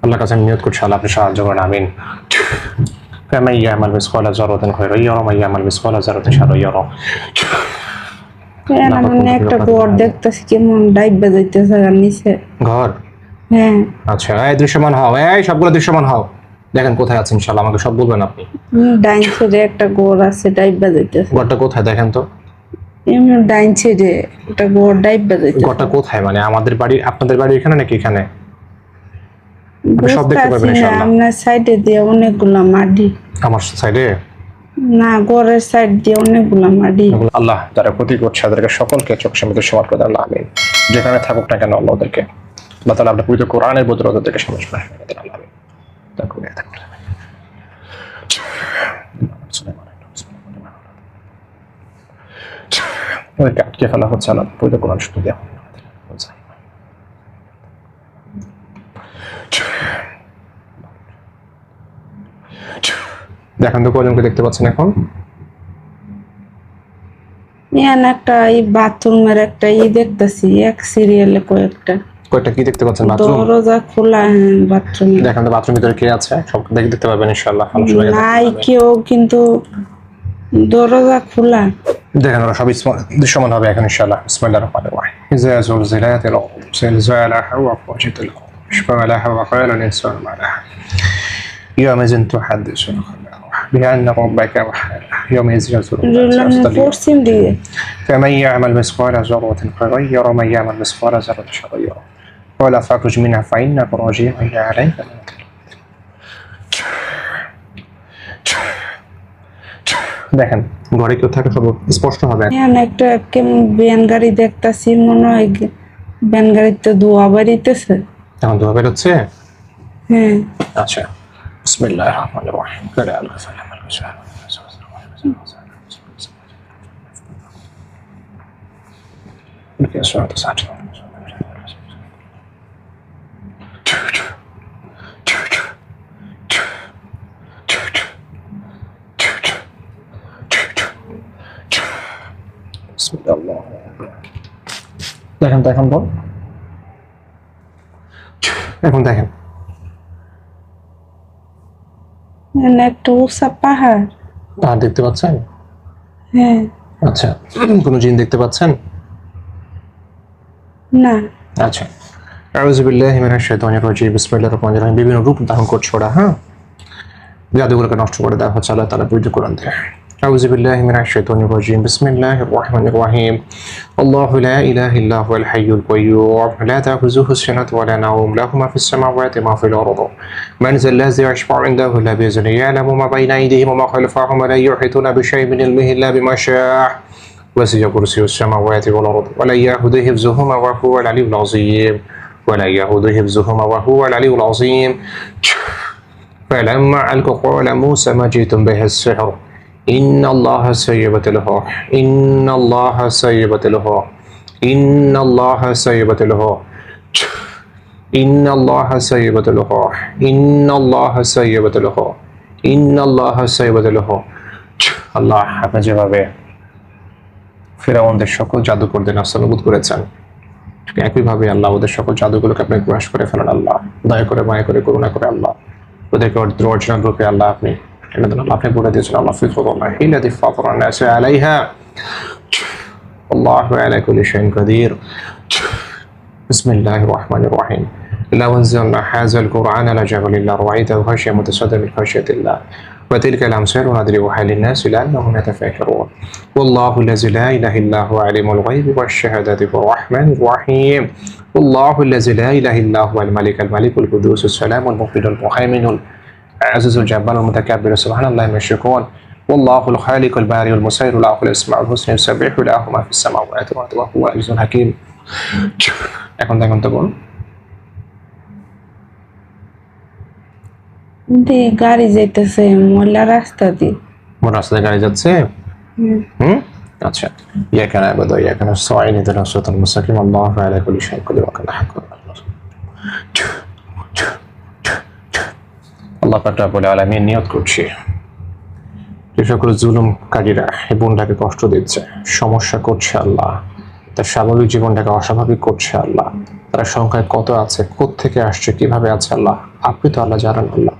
আল্লাহর কাছে আমি নিয়ত করছি আল্লাহ আপনি সাহায্য করেন আমিন। فمن يعمل مثقال ذرة خيرا يره ومن يعمل مثقال ذرة شرا يره। একটা ঘর দেখতেছি কেমন ডাইবা যাইতেছে আর নিচে ঘর, হ্যাঁ আচ্ছা এই দৃশ্যমান হও, এই সবগুলো দৃশ্যমান হও, দেখেন কোথায় আছে ইনশাআল্লাহ আমাকে সব বলবেন আপনি। ডাইন সাইডে একটা ঘর আছে ডাইবা যাইতেছে। ঘরটা কোথায় দেখেন তো, এমন ডাইন সাইডে একটা ঘর ডাইবা যাইতেছে। ঘরটা কোথায় মানে আমাদের বাড়ি আপনাদের বাড়ি এখানে নাকি এখানে? আপনি সব দেখতে পারবেন ইনশাআল্লাহ। আপনার সাইডে দিয়ে অনেকগুলা মাটি, আমার সাইডে না ঘরের সাইড দিয়ে অনেকগুলা মাটি। আল্লাহ যারা ক্ষতি করছে তাদেরকে সকলকে চোখ সামনে সমাজ করে দেন আল্লাহ আমিন। যেখানে থাকুক না কেন আল্লাহ ওদেরকে আল্লাহ তাআলা আপনার পবিত্র কোরআনের বদলে ওদেরকে সামনে করে দেন আল্লাহ আমিন। ওইটা আটকে ফেলা হচ্ছে আল্লাহ পবিত্র কোরআন শুধু দেওয়া দেখেন তো কয়জনকে দেখতে পাচ্ছেন এখন? ইয়ান একটা এই বাথরুমের একটা দেখতেছি এক সিরিয়ালে কয়টা কি দেখতে পাচ্ছেন? বাথরুম দরজা খোলা, হ্যাঁ বাথরুম। দেখেন তো বাথরুমের ভিতরে কে আছে, সব দেখতে পাবেন ইনশাআল্লাহ। নাই কেউ, কিন্তু দরজা খোলা। দেখেন ওরা সব দৃশ্যমান হবে এখন ইনশাআল্লাহ। বিসমিল্লাহির রহমানির রহিম। ইযা যুলজিলাতিল আরদু জিলজালাহা ওয়া আখরাজাতিল আরদু মালাহা ওয়া ক্বালা আল-ইনসানু মা লাহা ইয়াওমাইযিন তুহাদ্দিসু بأن ربك وحده يومئذ يصدر পশ্চিম দিকে। فمن يعمل مثقال ذرة خيرا يره ومن يعمل مثقال ذرة شرا يره ولا فاخرج منها فإنك راجع وهي عليك দেখেন ঘরে কেউ থাকে সব স্পষ্ট হবে। একটা কেমন ভ্যান গাড়ি দেখতাছি, মনে হয় ভ্যান গাড়িতে ধোয়া বাড়িতেছে। এখন ধোয়া বেরোচ্ছে? হ্যাঁ আচ্ছা বিসমিল্লাহির রহমানির রহিম। করে আল্লাহ সালাম দেখেন তো এখন বল, এখন দেখেন একটা উঁচা পাহাড় পাহাড় দেখতে পাচ্ছেন? হ্যাঁ। আচ্ছা কোনো জিন দেখতে পাচ্ছেন? না। আচ্ছা আউযু বিল্লাহি মিনাশ শাইতানির রাজিম বিসমিল্লাহির রহমানির রহিম। বিভিন্ন রূপ ধারণ করছে ওরা, হ্যাঁ জাদুগুলোকে নষ্ট করে দেওয়া হচ্ছে আল্লাহ তাআলা পবিত্র কোরআন থেকে। আউযু বিল্লাহি মিনাশ শাইতানির রাজিম বিসমিল্লাহির রহমানির রহিম। আল্লাহু লা ইলাহা ইল্লা হুয়াল হাইয়ুল কাইয়্যুম লা তাখুযুহু সিনাতুন ওয়া লা নাওম লাহু মা ফিস সামাওয়াতি ওয়া মা ফিল আরদি মান যাল্লাযী ইয়াশফা'u 'ইনদাহু ইল্লা বিইذনিহি ইয়া'লামু মা বাইনা আইদিহিম ওয়া মা খালফাহুম ওয়া লা yuhituna বিশাই'in মিন ইলমিহি ইল্লা বিমা শা'a وسع كرسيه السماوات والأرض ولا يؤوده حفظهما وهو العلي العظيم ولا يؤوده حفظهما وهو العلي العظيم فلما ألقوا قال موسى ما جئتم به السحر إن الله سيبطله إن الله سيبطله إن الله سيبطله إن الله سيبطله إن الله سيبطله إن الله سيبطله আল্লাহ আপনি যেভাবে ফেরাউনদের সকল জাদুকরদের নাস্তানাবুদ করেছেন, একইভাবে আল্লাহ ওদের সকল জাদুগুলোকে আপনি গ্রাস করে ফেলেন আল্লাহ। দয়া করে মায়া করে করুণা করে আল্লাহ ওদেরকে অরিজিনাল রূপে আল্লাহ আপনি এনে দেন আল্লাহ। আপনি বলে দিয়েছেন আল্লাহ ফিতরাল্লাহ হিল্লাতি ফাতারান নাস আলাইহা আল্লাহু আলা কুল্লি শাইইন কাদির। বিসমিল্লাহির রহমানির রহিম। লাও আনজালনা হাযাল কুরআনা লাজাআলা রাআইতাহু খাশিয়াতান মুতাসাদ্দিআন মিন খাশিয়াতিল্লাহ وتلك الأمثال نضربها للناس لعلهم يتفكرون والله الذي لا إله إلا هو عالم الغيب والشهادة هو الرحمن الرحيم والله الذي لا إله إلا هو الملك القدوس السلام المؤمن المهيمن العزيز الجبار المتكبر سبحان الله ما يشركون والله الخالق البارئ المصور له الأسماء الحسنى يسبح له ما في السماوات والأرض وهو العزيز الحكيم। এখন দেখুন তো বল গাড়ি যাইতেছে ময়লা রাস্তা দিয়ে। রাস্তায় গাড়ি যাচ্ছে? আচ্ছা إياك نعبد وإياك نستعين اهدنا الصراط المستقيم الله على كل شيء قدير وكان حقا আল্লাহ পাক রব্বুল আলামিন নিয়ত করছি যে সকল জুলুমকারীরা এই বোনটাকে কষ্ট দিচ্ছে, সমস্যা করছে আল্লাহ তার স্বাভাবিক জীবনটাকে অস্বাভাবিক করছে আল্লাহ। তারা সংখ্যায় কত আছে, কোত্থেকে আসছে, কিভাবে আছে আল্লাহ আপনি তো আল্লাহ জানেন আল্লাহ।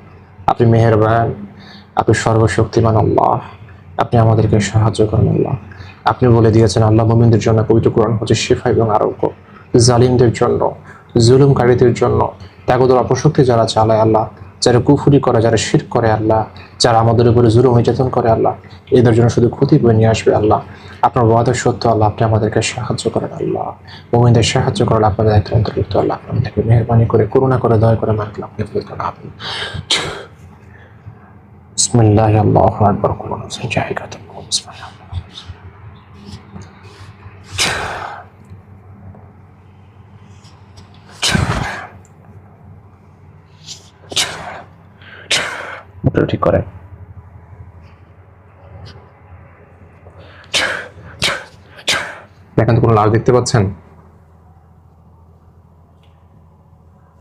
আপনি মেহেরবান, আপনি সর্বশক্তিমান আল্লাহ। আপনি আমাদেরকে সাহায্য করেন আল্লাহ। আপনি বলে দিয়েছেন আল্লাহ মুমিনদের জন্য পবিত্র কোরআন হচ্ছে শিফা এবং আরোগ্য, জালিমদের জন্য, জুলুমকারীদের জন্য, ত্যাগদর অপশক্তি যারা চালায় আল্লাহ, যারা কুফুরি করে, যারা শিরক করে আল্লাহ, যারা আমাদের উপরে জুলুম নির্যাতন করে আল্লাহ, এদের জন্য শুধু ক্ষতি বয়ে নিয়ে আসবে আল্লাহ। আপনার ওয়াদা সত্য আল্লাহ, আপনি আমাদেরকে সাহায্য করেন আল্লাহ। মুমিনদের সাহায্য করেন আপনাদের দায়িত্ব অন্তর্ভুক্ত আল্লাহ। আপনি আমাদেরকে মেহরবানি করে, করুণা করে, দয়া করে মানলাম আপনি করেন আপনি। বিসমিল্লাহি আল্লাহু আকবার। কোন জায়গাতে বিসমিল্লাহ। মোটর ঠিক করেন। দেখেন তো কোনো লাশ দেখতে পাচ্ছেন?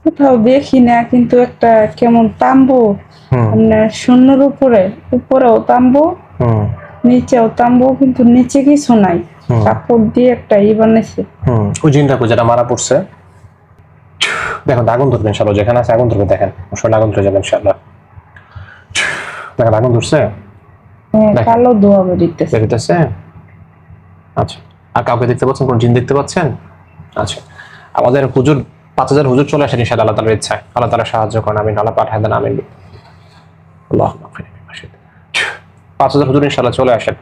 কোথাও দেখি না, কিন্তু একটা কেমন তাম্বু, মানে শূন্যের উপরেও তাম্বু, নিচেও তাম্বু, কিন্তু নিচে কিছু নাই, কাপড় দিয়ে একটা বানাইছে। ওই জিনটাকে যেটা মারা পড়ছে, দেখেন আগুন ধরবে ইনশাআল্লাহ, যেখানে আছে আগুন ধরবে, দেখেন ওর আগুন ধরে যাবে ইনশাআল্লাহ। দেখেন আগুন ধরছে, কালো ধোয়া বেরিতেছে। বেরিতেছে। আচ্ছা, আর কাউকে দেখতে পাচ্ছেন? কোন জিন দেখতে পাচ্ছেন? আচ্ছা, আমাদের হুজুর 5000 হুজুর চলে আসেন ইনশাআল্লাহ, আল্লাহ তাআলার ইচ্ছায়। আল্লাহ তাআলা সাহায্য করেন, আমিন। আল্লাহ পাঠায় দেন, আমিন। আল্লাহুম্মা ফিনি বিমাশিদ। 5000 হুজুর ইনশাআল্লাহ চলে আসেন।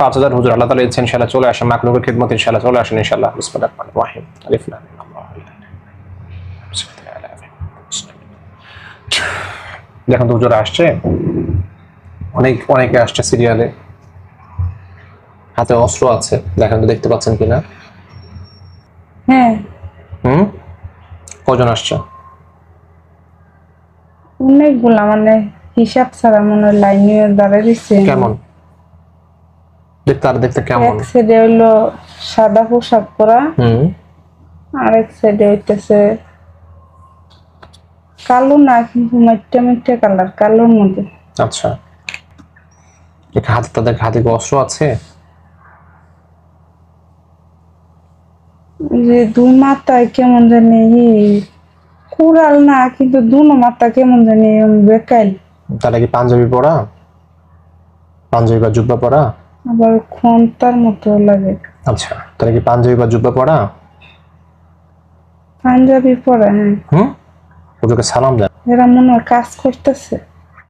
5000 হুজুর আল্লাহ তাআলা ইচ্ছা ইনশাআল্লাহ চলে আসেন, মাকলুকের খিদমতে ইনশাআল্লাহ চলে আসেন ইনশাআল্লাহ। বিসমিল্লাহির রহমানির রহিম। আলিফ লাম মিম আল্লাহু লা ইলাহা দেখুন তো হুজুর আসছে, অনেকে আসছে সিরিয়ালে, হাতে অস্ত্র আছে। দেখেন তো দেখতে পাচ্ছেন কিনা? হ্যাঁ, কজন আসছে? অনেকগুলা, মানে হিসাব ছাড়া মনে লাইনে দাঁড়ায় দিচ্ছে। কেমন দেখতে? আর দেখতে কেমন? এক সাইডে হইলো সাদা পোশাক পরা, আরেক সাইডে হইতেছে কালো না, কিন্তু মাইটে কালার, কালোর মধ্যে। আচ্ছা, হাতে তাদের হাতে অস্ত্র আছে? যে দুই মাথায় কেমন জানি কুড়াল না, কিন্তু দুনো মাথা কেমন জানি বেকাইল। তাহলে কি পাঞ্জাবি পরা, পাঞ্জাবি বা জুব্বা পরা? আবার খন্তার মতো লাগে। আচ্ছা, তাহলে কি পাঞ্জাবি বা জুব্বা পরা? পাঞ্জাবি পরা, হ্যাঁ। হুজুরকে সালাম দেন। এরা মনে হয় কাজ করতেছে।